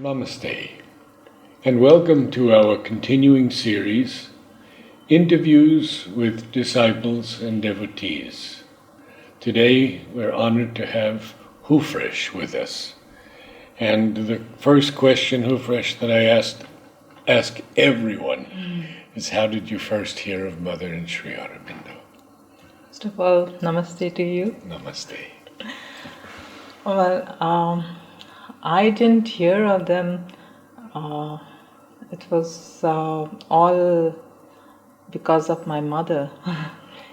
Namaste, and welcome to our continuing series, Interviews with Disciples and Devotees. Today, we're honored to have Hufreesh with us. And the first question, Hufreesh, that I ask everyone is, how did you first hear of Mother and Sri Aurobindo? First of all, namaste to you. Namaste. Well, I didn't hear of them. It was all because of my mother.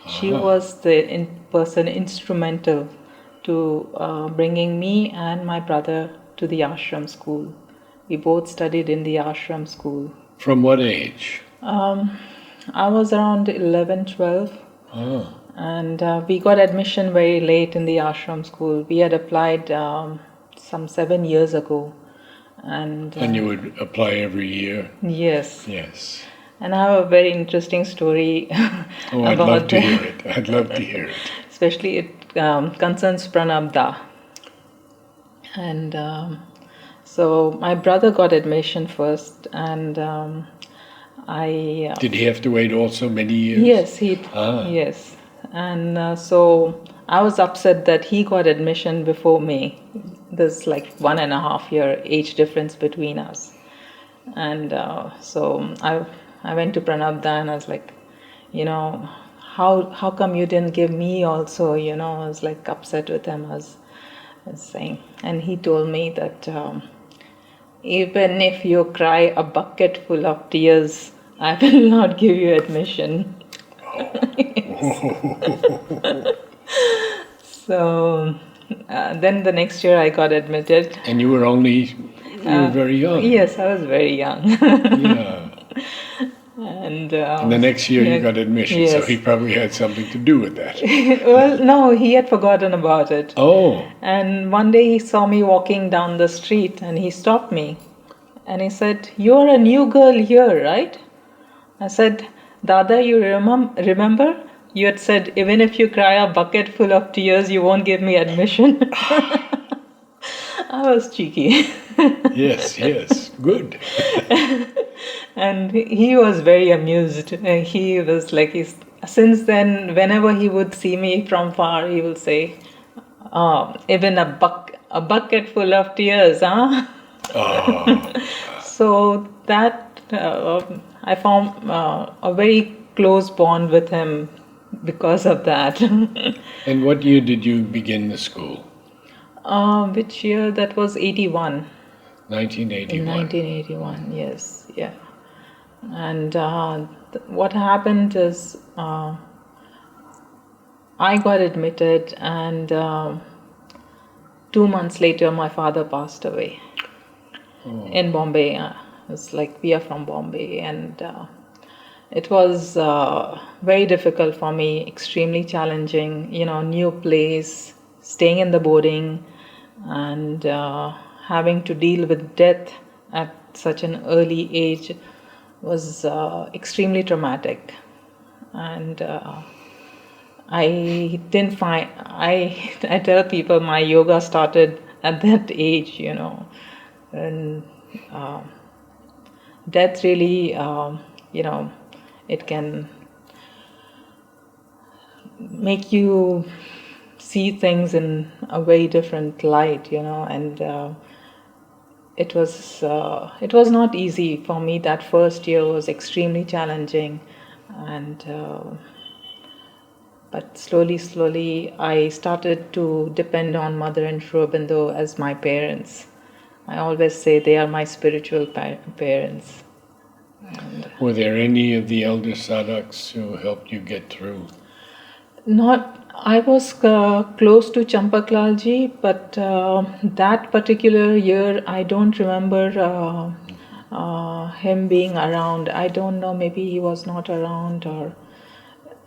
She was the person instrumental to bringing me and my brother to the ashram school. We both studied in the ashram school. From what age? I was around 11, 12. Oh. And we got admission very late in the ashram school. We had applied some 7 years ago. And you would apply every year? Yes. Yes. And I have a very interesting story I'd love to hear it. I'd love to hear it. Especially it concerns Pranabda. And so my brother got admission first, and I... Did he have to wait also many years? Yes, yes. And so I was upset that he got admission before me. There's like 1.5 year age difference between us. And so I went to Pranabda and I was like, how come you didn't give me also, I was like upset with him, I was saying. And he told me that even if you cry a bucket full of tears, I will not give you admission. So then the next year I got admitted. And you were very young. Yes, I was very young. Yeah. And the next year you got admission, yes. So he probably had something to do with that. Well, no, he had forgotten about it. Oh. And one day he saw me walking down the street and he stopped me. And he said, "You're a new girl here, right?" I said, "Dada, you remember? You had said, even if you cry a bucket full of tears, you won't give me admission." I was cheeky. Yes, good. And he was very amused. He was like, since then, whenever he would see me from far, he would say, even a bucket full of tears, huh? Oh. So that I formed a very close bond with him because of that. And what year did you begin the school? Which year? That was 81. 1981. In 1981, yes, yeah. And what happened is I got admitted, and 2 months later my father passed away in Bombay. It's like we are from Bombay, and it was very difficult for me, extremely challenging, new place, staying in the boarding, and having to deal with death at such an early age was extremely traumatic. And I didn't find, I tell people my yoga started at that age, and death really, it can make you see things in a very different light, and it was not easy for me. That first year was extremely challenging, and but slowly I started to depend on Mother and Aurobindo as my parents. I always say they are my spiritual parents. And were there any of the elder sadhaks who helped you get through? I was close to Champaklalji, but that particular year I don't remember him being around. I don't know, maybe he was not around, or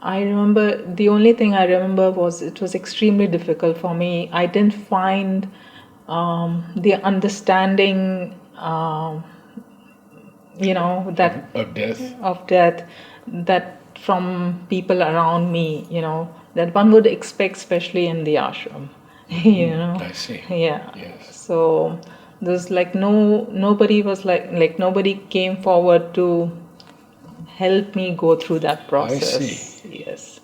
I remember, the only thing I remember was it was extremely difficult for me. I didn't find the understanding, that of death, that from people around me, that one would expect, especially in the ashram. I see. Yeah. Yes. So There's like nobody was nobody came forward to help me go through that process. I see. Yes.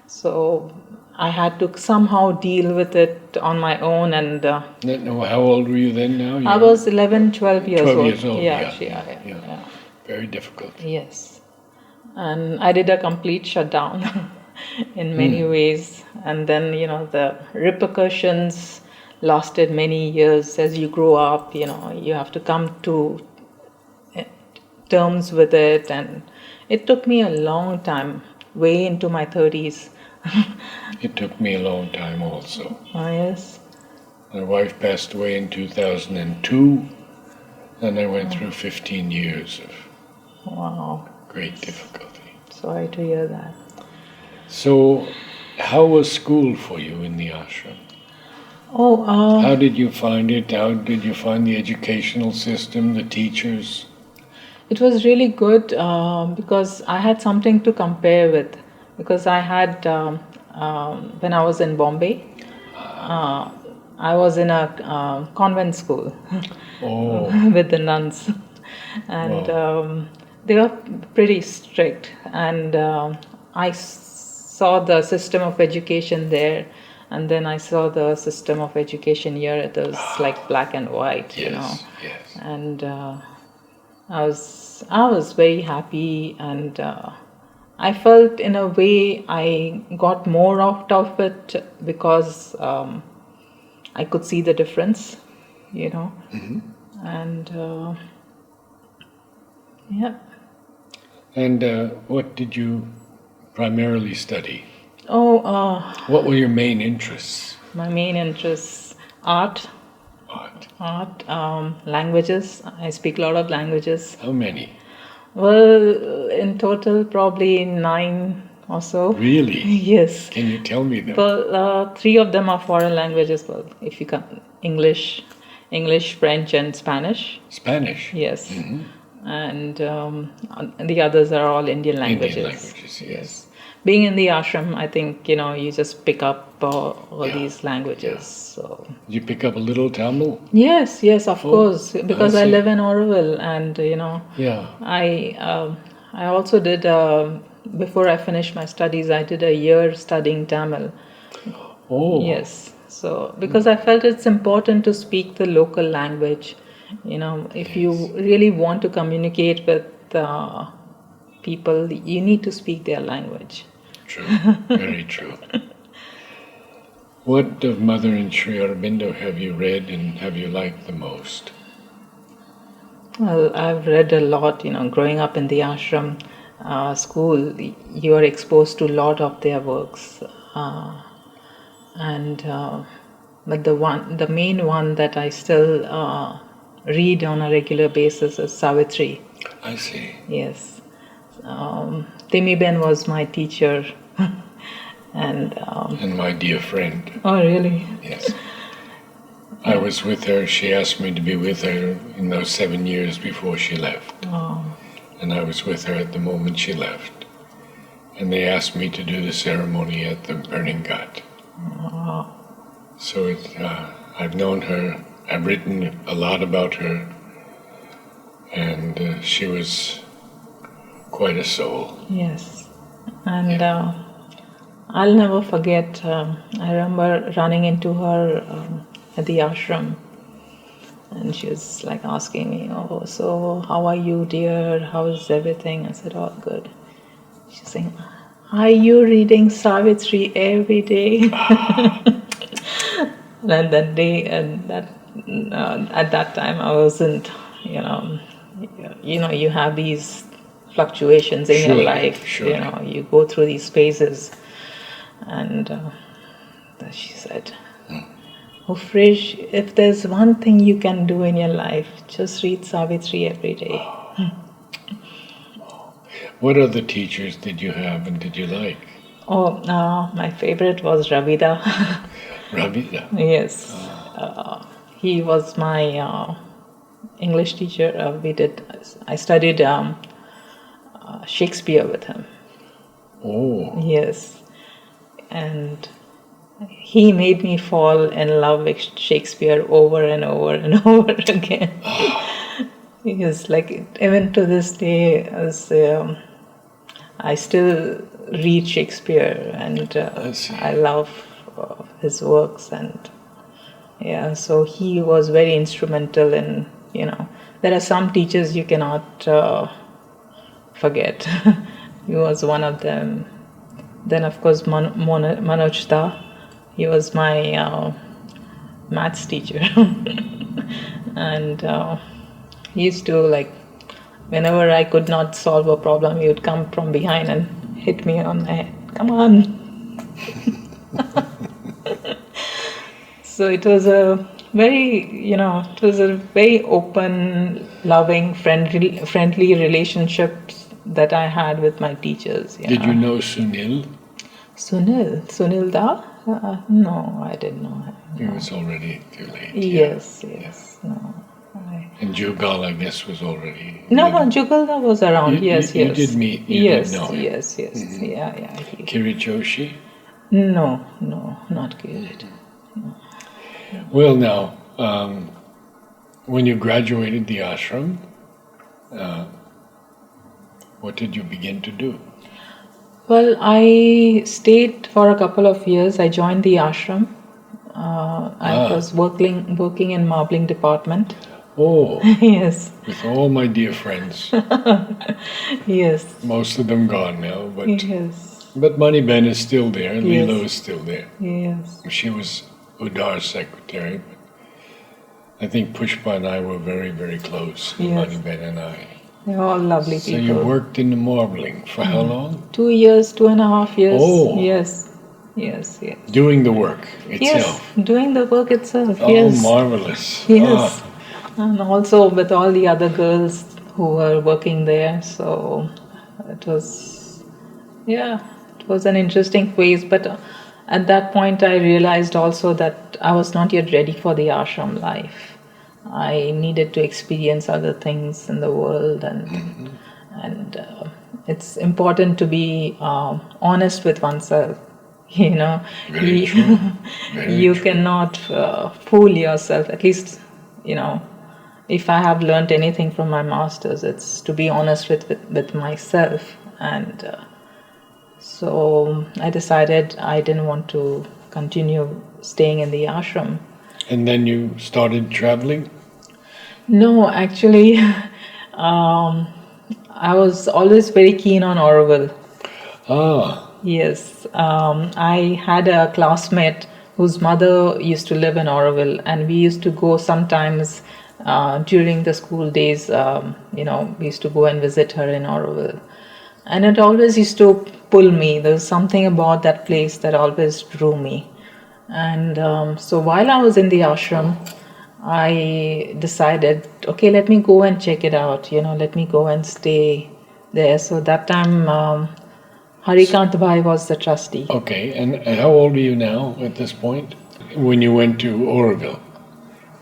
So I had to somehow deal with it on my own, and How old were you then now? I was 11, 12 years 12 old. years old, Yeah, yeah. Very difficult. Yes. And I did a complete shutdown in many ways. And then, the repercussions lasted many years. As you grow up, you have to come to terms with it. And it took me a long time, way into my 30s. It took me a long time also. Oh, yes. My wife passed away in 2002, and I went through 15 years of Wow. great difficulty. Sorry to hear that. So, how was school for you in the ashram? Oh, How did you find it? How did you find the educational system, the teachers? it was really good because I had something to compare with. Because I had, when I was in Bombay, I was in a convent school with the nuns. And they were pretty strict. And I saw the system of education there. And then I saw the system of education here. It was like black and white, Yes. And I was very happy, and I felt in a way I got more out of it because I could see the difference, and yeah. And what did you primarily study? Oh, What were your main interests? my main interests: art, languages. I speak a lot of languages. How many? Well, in total, probably 9 or so. Really? Yes. Can you tell me them? Well, 3 of them are foreign languages. Well, if you can, English, French, and Spanish. Spanish? Yes. And the others are all Indian languages. Indian languages, yes. Being in the ashram, I think, you just pick up all these languages. So. Did you pick up a little Tamil? Yes, of course, because I see. live in Auroville, and Yeah. I also did before I finished my studies, I did a year studying Tamil. Oh. Yes, so because I felt it's important to speak the local language. If you really want to communicate with people, you need to speak their language. True, very true. What of Mother and Sri Aurobindo have you read and have you liked the most? Well, I've read a lot, growing up in the ashram school, you are exposed to a lot of their works. But the main one that I still read on a regular basis is Savitri. I see. Yes. Timi Ben was my teacher. And my dear friend. Oh, really? Yes. I was with her. She asked me to be with her in those 7 years before she left. Oh. And I was with her at the moment she left. And they asked me to do the ceremony at the burning ghat. Oh. So I've known her. I've written a lot about her. And she was quite a soul. Yes. And I'll never forget, I remember running into her at the ashram, and she was like asking me, "Oh, so how are you, dear? How is everything?" I said, "All good." She's saying, "Are you reading Savitri every day?" And that day, at that time, I wasn't, you have these fluctuations in your life. Surely. You go through these phases. And she said, "Hufreesh, if there's one thing you can do in your life, just read Savitri every day." What other teachers did you have and did you like? Oh, my favorite was Ravida. Ravida? Yes. He was my English teacher. I studied Shakespeare with him. Oh. Yes. And he made me fall in love with Shakespeare over and over and over again. Yes, like even to this day, I still read Shakespeare, and I love his works, and yeah, so he was very instrumental in, there are some teachers you cannot forget. He was one of them. Then, of course, Manoj Da, he was my maths teacher. And he used to, like, whenever I could not solve a problem, he would come from behind and hit me on the head. Come on. So it was a very open, loving, friendly relationships that I had with my teachers. Yeah. Did you know Sunil? Sunil Da? No, I didn't know him. He was already too late. Yes. No. And Jugal, I guess, was already... No, Jugal Da was around. Yes. You did meet. You did know him. Yes. Mm-hmm. Yeah. Kirichoshi? No, not Kirit. No. Well, now, when you graduated the ashram, what did you begin to do? Well, I stayed for a couple of years. I joined the ashram. I was working in marbling department. Oh. Yes. With all my dear friends. Yes. Most of them gone now, but yes. But Mani Ben is still there. Yes. Leela is still there. Yes. She was Udar's secretary, but I think Pushpa and I were very, very close. Yes. Mani Ben and I. They're all lovely so people. So you worked in the marbling for how long? 2 years, 2.5 years. Oh. Yes. Doing the work itself. Yes, doing the work itself. Oh, yes. Marvelous. Yes. And also with all the other girls who were working there. So it was an interesting phase. But at that point, I realized also that I was not yet ready for the ashram life. I needed to experience other things in the world, and it's important to be honest with oneself. Very true. You cannot fool yourself. At least, if I have learned anything from my masters, it's to be honest with myself. And so I decided I didn't want to continue staying in the ashram. And then you started traveling? No, actually, I was always very keen on Auroville. Yes. I had a classmate whose mother used to live in Auroville, and we used to go sometimes during the school days. We used to go and visit her in Auroville. And it always used to pull me. There was something about that place that always drew me. And so while I was in the ashram, I decided, okay, let me go and check it out. Let me go and stay there. So that time, Harikant Bhai was the trustee. Okay, and how old are you now at this point? When you went to Auroville?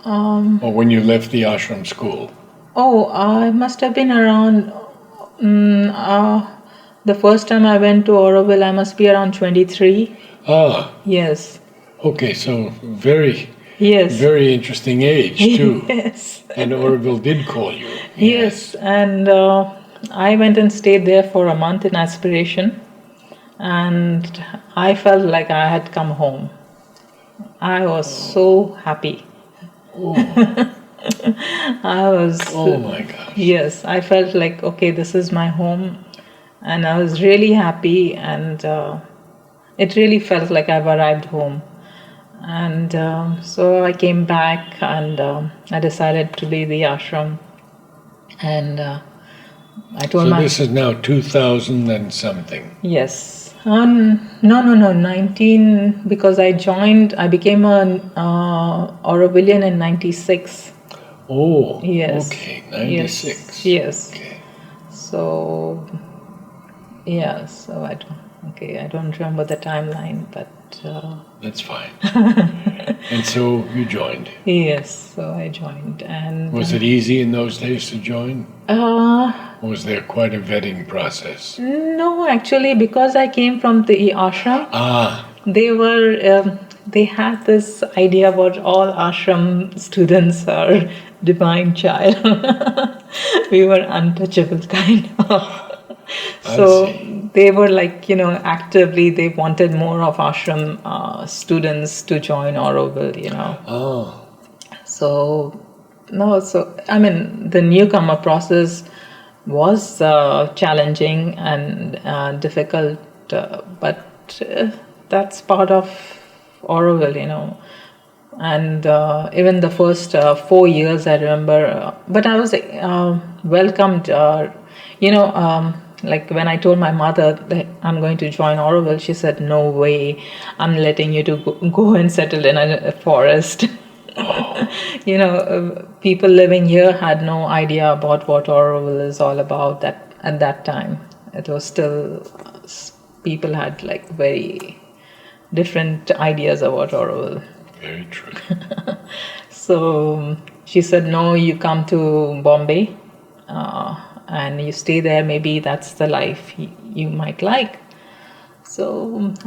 Or when you left the ashram school? Oh, I must have been around... the first time I went to Auroville, I must be around 23. Yes. Okay, so very interesting age too. Yes. And Auroville did call you. Yes, and I went and stayed there for a month in aspiration, and I felt like I had come home. I was so happy. Oh. I was... Oh my gosh. Yes, I felt like, okay, this is my home, and I was really happy, and it really felt like I've arrived home. And so I came back, and I decided to leave the ashram, and I told So this is now 2000 and something. Yes. No, 19, because I became an Aurovillian in 96. Oh, yes. Okay, 96. Yes. Okay. So, I don't remember the timeline, but... That's fine. And so you joined? Yes, so I joined. And was it easy in those days to join? Or was there quite a vetting process? No, actually, because I came from the ashram, they were they had this idea about all ashram students are divine child. We were untouchable kind of. I So see. they were like, actively they wanted more of ashram students to join Auroville. Oh, So, no, so I mean, the newcomer process was challenging and difficult, but that's part of Auroville. And even the first 4 years, I remember, but I was welcomed, like when I told my mother that I'm going to join Auroville, she said, "No way, I'm letting you to go and settle in a forest." People living here had no idea about what Auroville is all about. That at that time, it was still people had like very different ideas about Auroville. very true. So she said, "No, you come to Bombay and you stay there. Maybe that's the life you might like." So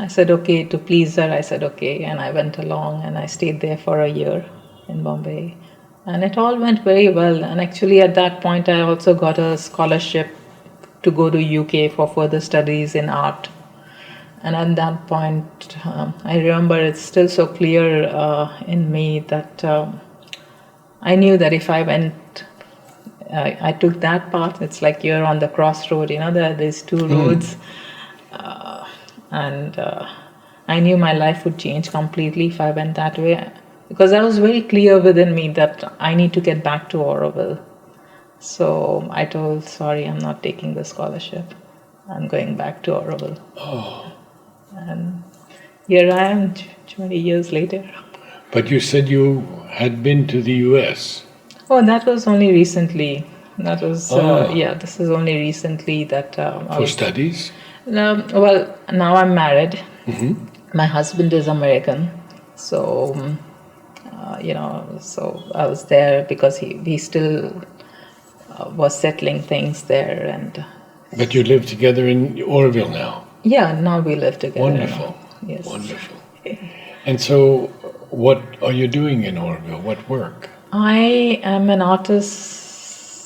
I said, okay, to please her, I said, okay. And I went along and I stayed there for a year in Bombay. And it all went very well. And actually, at that point, I also got a scholarship to go to UK for further studies in art. And at that point, I remember it's still so clear in me that I knew that if I went, I took that path. It's like you're on the crossroad, there are these two roads. And I knew my life would change completely if I went that way. Because I was very clear within me that I need to get back to Auroville. So I told, sorry, I'm not taking the scholarship. I'm going back to Auroville. Oh, And here I am 20 years later. but you said you had been to the U.S. Oh, that was only recently. That was, Oh. this is only recently that I For was. studies? Well, now I'm married. Mm-hmm. My husband is American. So, so I was there because he still was settling things there. And But you live together in Auroville now. yeah, now we live together. Wonderful. Yes. Wonderful. And so, what are you doing in Auroville? What work? I am an artist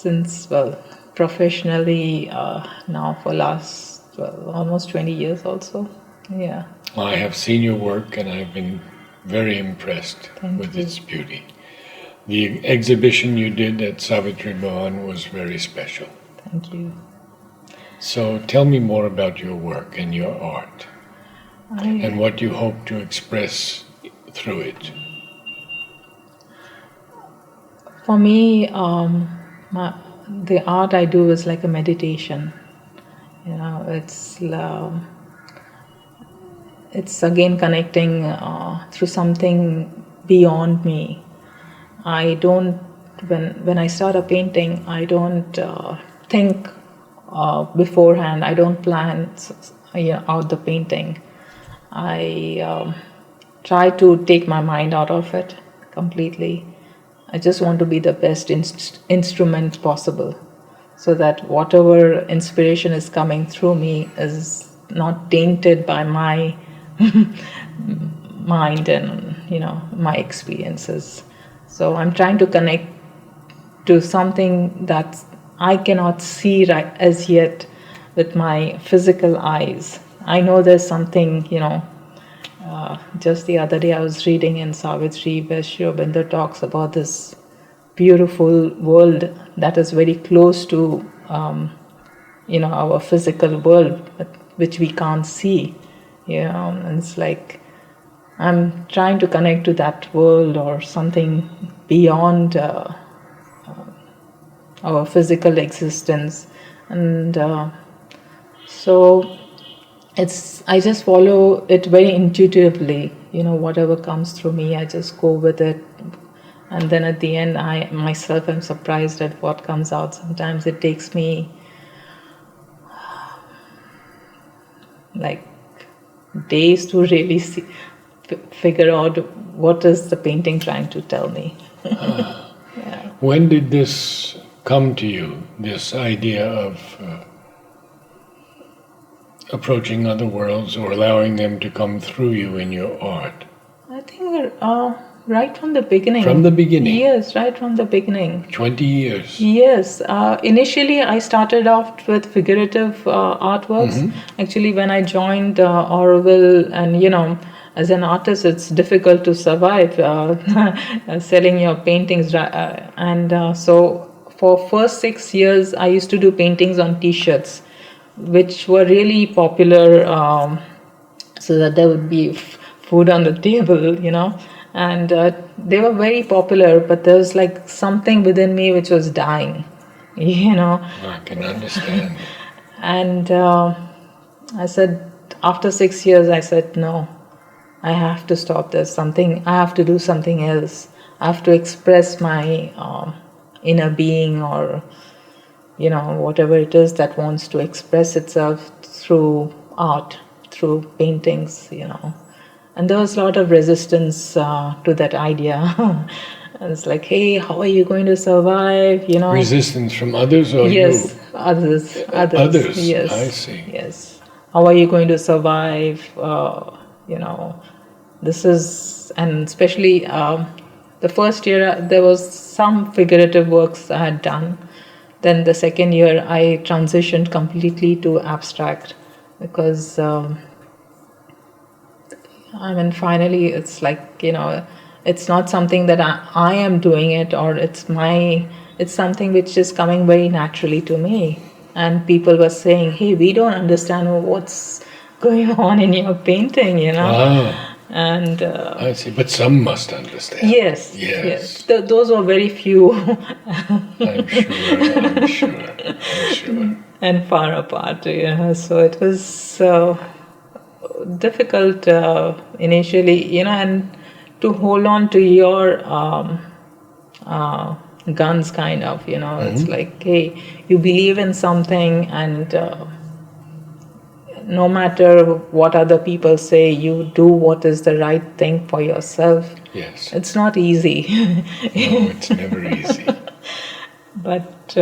since, professionally now for last, almost 20 years also. Yeah. I have seen your work and I've been very impressed Thank with you. its beauty. The exhibition you did at Savitri Bhavan was very special. Thank you. So tell me more about your work and your art and I, what you hope to express through it. for me, the art I do is like a meditation. It's again connecting through something beyond me. I don't when I start a painting, I don't think beforehand. I don't plan out the painting. I try to take my mind out of it completely. I just want to be the best instrument possible, so that whatever inspiration is coming through me is not tainted by my mind and my experiences. So I'm trying to connect to something that I cannot see right as yet with my physical eyes. I know there's something, just the other day I was reading in Savitri where Aurobindo talks about this beautiful world that is very close to our physical world, but which we can't see. And it's like I'm trying to connect to that world or something beyond our physical existence. And so I just follow it very intuitively. Whatever comes through me, I just go with it. And then at the end, I myself am surprised at what comes out. Sometimes it takes me like days to really figure out what is the painting trying to tell me. Yeah. When did this come to you, this idea of approaching other worlds or allowing them to come through you in your art? I think right from the beginning. From the beginning? Yes, right from the beginning. 20 years? Yes. Initially, I started off with figurative artworks. Actually, when I joined Auroville, and as an artist, it's difficult to survive selling your paintings. So for first 6 years, I used to do paintings on T-shirts, which were really popular, so that there would be food on the table, and they were very popular. But there was like something within me which was dying, I can understand. and I said, after 6 years, I said, no, I have to stop this. I have to do something else. I have to express my inner being, or whatever it is that wants to express itself through art, through paintings. And there was a lot of resistance to that idea. It's like, hey, how are you going to survive? Resistance from others or Yes, you? others. Others. Yes, I see. Yes. How are you going to survive? This is, and especially the first year there was some figurative works I had done. Then the second year I transitioned completely to abstract, because finally it's like, it's not something that I am doing it, or it's something which is coming very naturally to me. And people were saying, hey, we don't understand what's going on in your painting, And I see, but some must understand. Yes. Those were very few. I'm sure. And far apart, so it was difficult initially, and to hold on to your guns, kind of, it's like, hey, you believe in something, and no matter what other people say, you do what is the right thing for yourself. Yes. It's not easy. No, it's never easy. But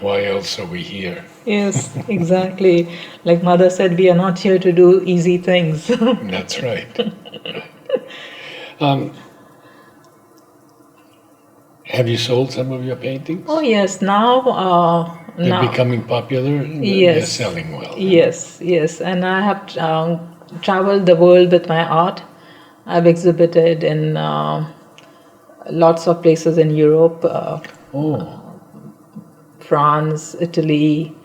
why else are we here? yes, exactly. Like Mother said, we are not here to do easy things. That's right. Have you sold some of your paintings? Oh yes, now They're becoming popular. Yes. They're selling well. Yes, and I have traveled the world with my art. I've exhibited in lots of places in Europe, France, Italy.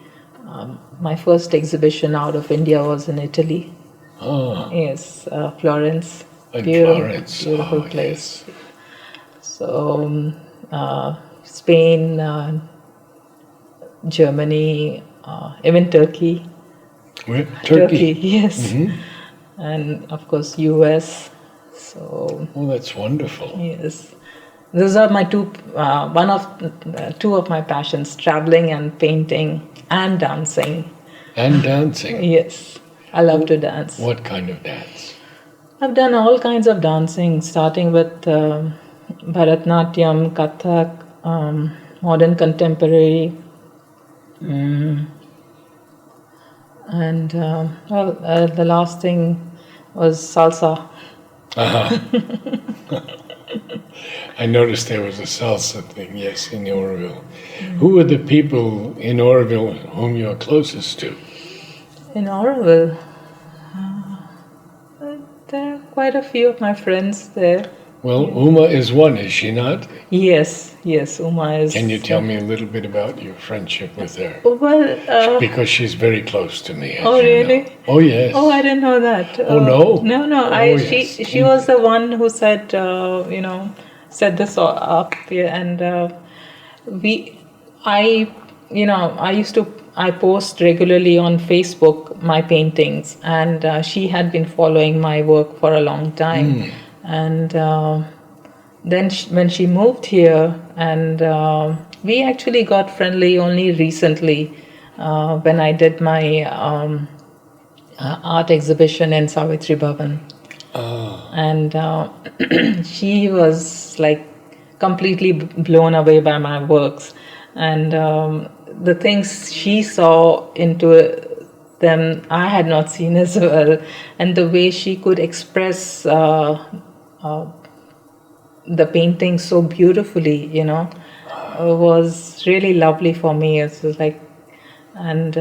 My first exhibition out of India was in Italy. Yes, Florence. Florence. Beautiful place. Yes. So Spain, Germany, even Turkey. Where? Turkey? Yes. And of course US. So. Oh, that's wonderful. Yes. Those are my two of my passions: traveling and painting, and dancing. And dancing? Yes. I love to dance. What kind of dance? I've done all kinds of dancing, starting with Bharatanatyam, Kathak, modern contemporary, and the last thing was salsa. I noticed there was a salsa thing, yes, in Auroville. Who were the people in Auroville whom you're closest to? In Auroville? There are quite a few of my friends there. Well, Uma is one, is she not? Yes, Uma is. Can you tell me a little bit about your friendship with her? Well, because she's very close to me. Oh, really? Know. Oh, yes. Oh, I didn't know that. Oh, no? No. She was the one who said, set this up, and I post regularly on Facebook my paintings, and she had been following my work for a long time. And then when she moved here, and we actually got friendly only recently when I did my art exhibition in Savitri Bhavan. And she was like completely blown away by my works, and the things she saw into them I had not seen as well, and the way she could express the painting so beautifully, was really lovely for me. It's like, and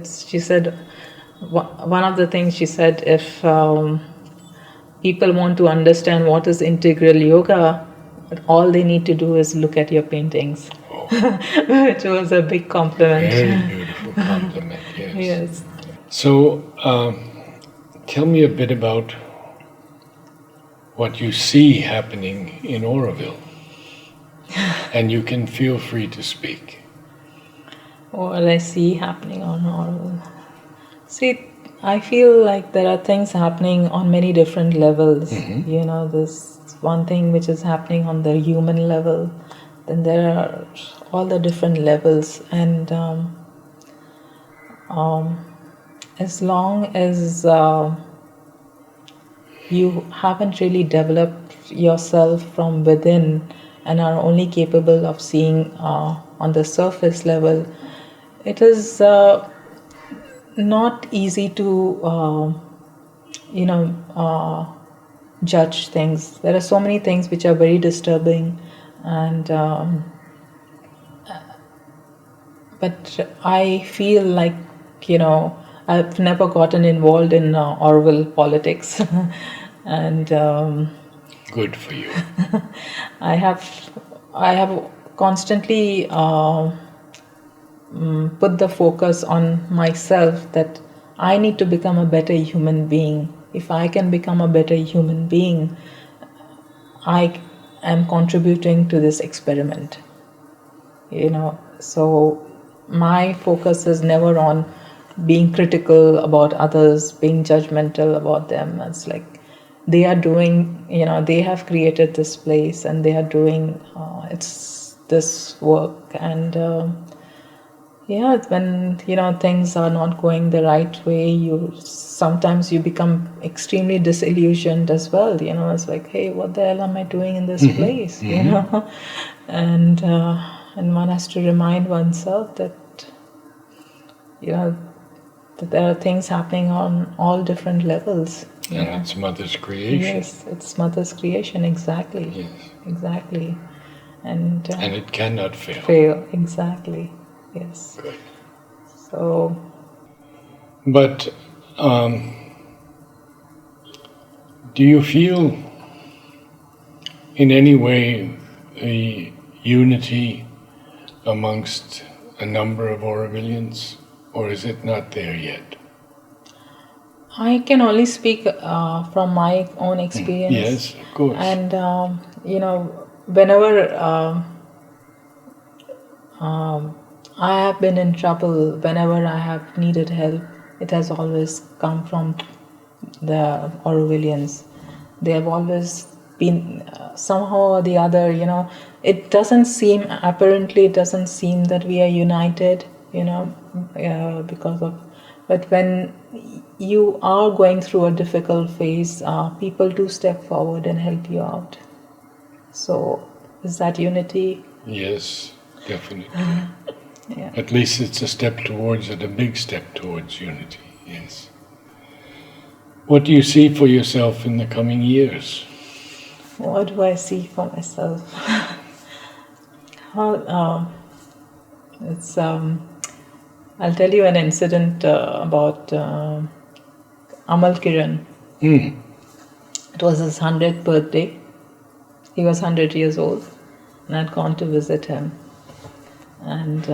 she said, one of the things she said, if people want to understand what is integral yoga, all they need to do is look at your paintings, which was a big compliment. Very beautiful compliment, yes. Yes. So, tell me a bit about what you see happening in Auroville. And you can feel free to speak. What I see happening on Auroville. See, I feel like there are things happening on many different levels. There's one thing which is happening on the human level, then there are all the different levels, and as long as you haven't really developed yourself from within and are only capable of seeing on the surface level, it is not easy to judge things. There are so many things which are very disturbing, and but I feel like I've never gotten involved in Auroville politics, and good for you. I have constantly put the focus on myself, that I need to become a better human being. If I can become a better human being, I am contributing to this experiment. So my focus is never on being critical about others, being judgmental about them. It's like they are doing, they have created this place and they are doing it's this work, and when things are not going the right way, sometimes you become extremely disillusioned as well. It's like, hey, what the hell am I doing in this place? And one has to remind oneself that that there are things happening on all different levels. And it's Mother's creation. Yes, it's Mother's creation, exactly. Yes. Exactly. And it cannot fail. Fail, exactly. Yes. Good. So. But do you feel in any way a unity amongst a number of Aurovillians, or is it not there yet? I can only speak from my own experience. Yes, of course. And whenever I have been in trouble, whenever I have needed help, it has always come from the Aurovillians. They have always been somehow or the other, it doesn't seem that we are united, because of, but when you are going through a difficult phase, people do step forward and help you out. So, is that unity? Yes, definitely. Yeah. At least it's a step towards it, a big step towards unity, yes. What do you see for yourself in the coming years? What do I see for myself? It's I'll tell you an incident about Amal Kiran. It was his 100th birthday. He was 100 years old, and I'd gone to visit him. And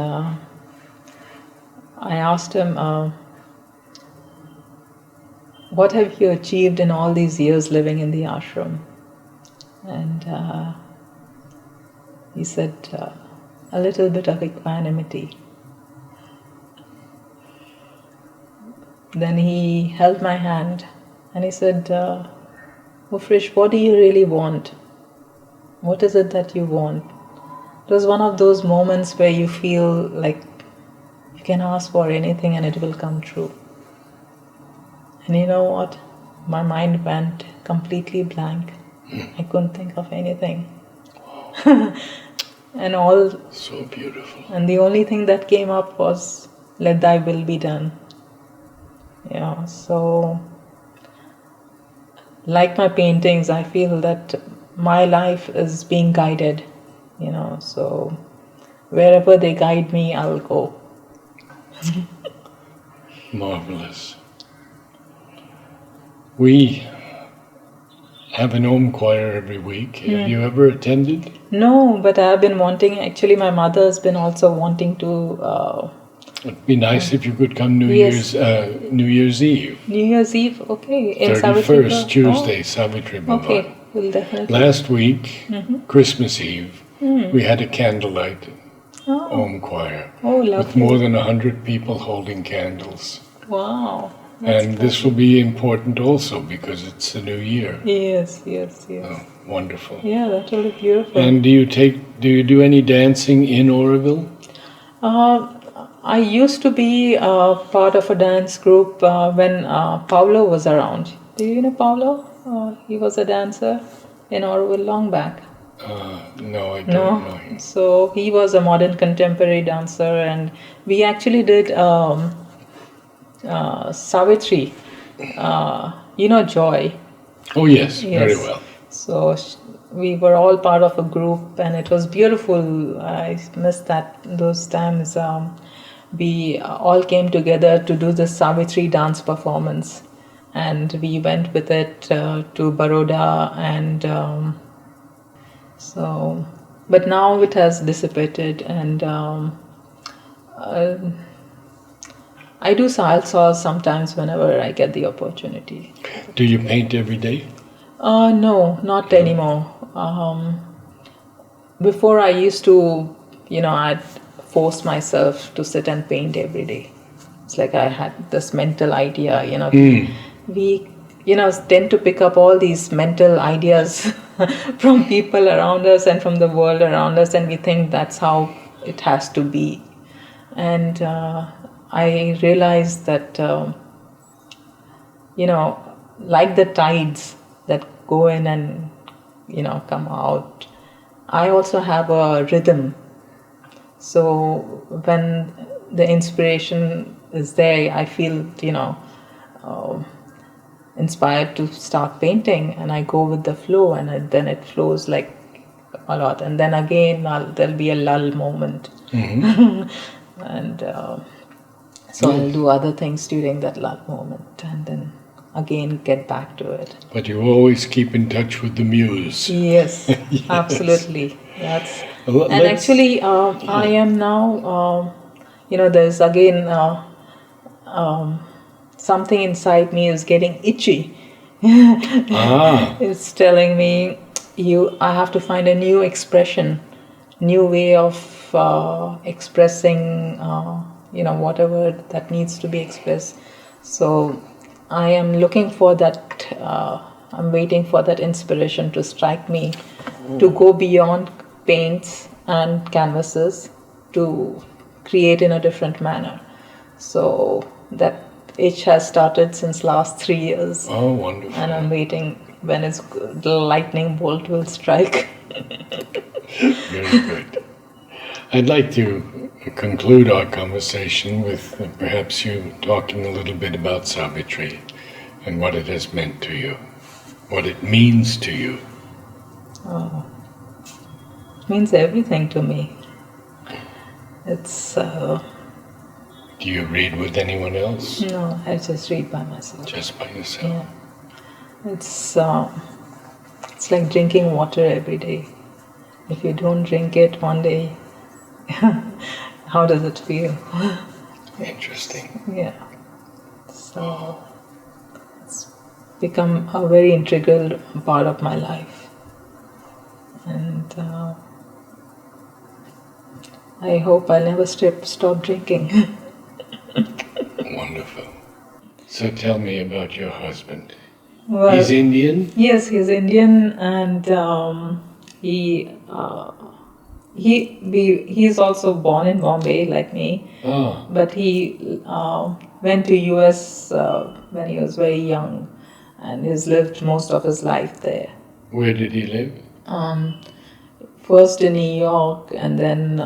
I asked him, what have you achieved in all these years living in the ashram? And he said, a little bit of equanimity. Then he held my hand and he said, Hufreesh, what do you really want? What is it that you want? It was one of those moments where you feel like you can ask for anything and it will come true. And you know what? My mind went completely blank. I couldn't think of anything. And all. So beautiful. And the only thing that came up was, let thy will be done. So like my paintings, I feel that my life is being guided, so wherever they guide me, I'll go. Marvelous. We have an home choir every week. Have you ever attended? No, but I've been wanting, actually my mother's been also wanting to... It'd be nice if you could come New Yes. Year's Eve. New Year's Eve, okay. In Savitri 31st, Tuesday, Savitri Bhava. Okay, we'll definitely... Last week, Christmas Eve, we had a candlelight home choir. Oh, lovely. With more than 100 people holding candles. Wow. And this will be important also because it's the new year. Yes. Oh, wonderful. Yeah, that will be beautiful. And do you do any dancing in Auroville? I used to be part of a dance group when Paulo was around. Do you know Paulo? He was a dancer in Auroville long back. No, I don't know him. So he was a modern contemporary dancer, and we actually did Savitri. Joy. Oh yes, very well. So we were all part of a group, and it was beautiful. I miss those times. We all came together to do the Savitri dance performance, and we went with it to Baroda, and but now it has dissipated, and I do salsa sometimes whenever I get the opportunity. Do you paint every day? No, not anymore. Before I used to, I'd force myself to sit and paint every day. It's like I had this mental idea, We, tend to pick up all these mental ideas from people around us and from the world around us, and we think that's how it has to be. And I realized that, like the tides that go in and, come out, I also have a rhythm. So when the inspiration is there, I feel, inspired to start painting, and I go with the flow, and then it flows like a lot. And then again, there'll be a lull moment. And so I'll do other things during that lull moment, and then again get back to it. But you always keep in touch with the muse. Yes, yes. Absolutely. Actually, I am now, there's again something inside me is getting itchy. It's telling me, I have to find a new expression, new way of expressing, whatever that needs to be expressed. So I am looking for that, I'm waiting for that inspiration to strike me, to go beyond paints and canvases, to create in a different manner. So that itch has started since last 3 years. Oh, wonderful. And I'm waiting when the lightning bolt will strike. Very good. I'd like to conclude our conversation with perhaps you talking a little bit about Savitri and what it has meant to you, what it means to you. Oh, it means everything to me. It's... Do you read with anyone else? No, I just read by myself. Just by yourself? Yeah. It's like drinking water every day. If you don't drink it one day, how does it feel? Interesting. Yeah. So it's become a very integral part of my life. And I hope I'll never stop drinking. Wonderful. So tell me about your husband. Well, he's Indian? Yes, he's Indian, and he's also born in Bombay like me. Oh. But he went to US when he was very young, and he's lived most of his life there. Where did he live? First in New York, and then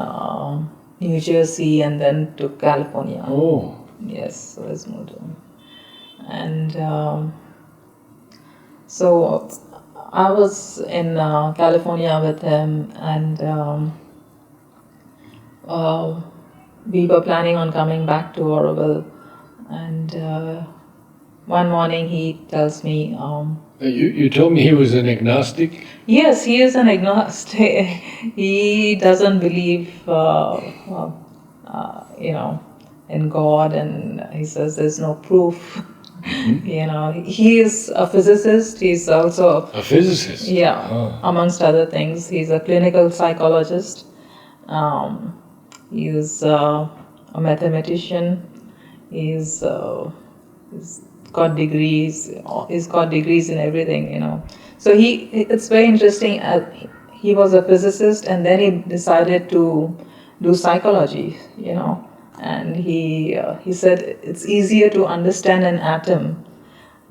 New Jersey, and then to California. Oh. Yes, so he's moved on. And So I was in California with him, and we were planning on coming back to Auroville. And one morning he tells me, You told me he was an agnostic? yes, he is an agnostic. He doesn't believe, in God, and he says there's no proof. He is a physicist. He's also A physicist? yeah, amongst other things. He's a clinical psychologist. He's a mathematician. He's got degrees. He's got degrees in everything. So it's very interesting. He was a physicist, and then he decided to do psychology. And he said it's easier to understand an atom,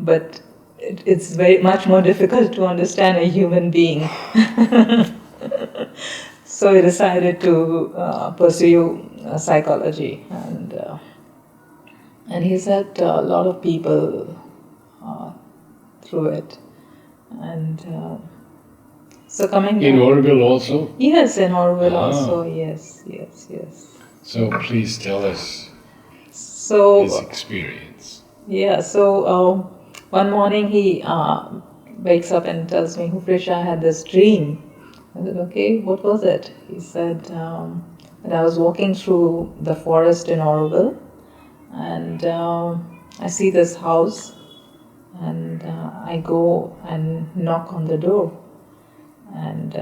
but it's very much more difficult to understand a human being. So he decided to pursue psychology, and he's helped a lot of people through it. And so coming In back, Auroville also? yes, in Auroville also, yes. So please tell us So his experience. yeah, so one morning he wakes up and tells me, Hufreesh, I had this dream. I said, okay, what was it? He said that I was walking through the forest in Auroville, and I see this house, and I go and knock on the door, and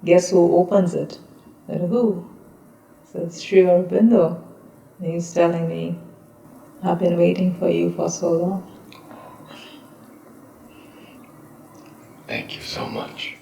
guess who opens it? I said, who? Says Sri Aurobindo. He's telling me, I've been waiting for you for so long. Thank you so much.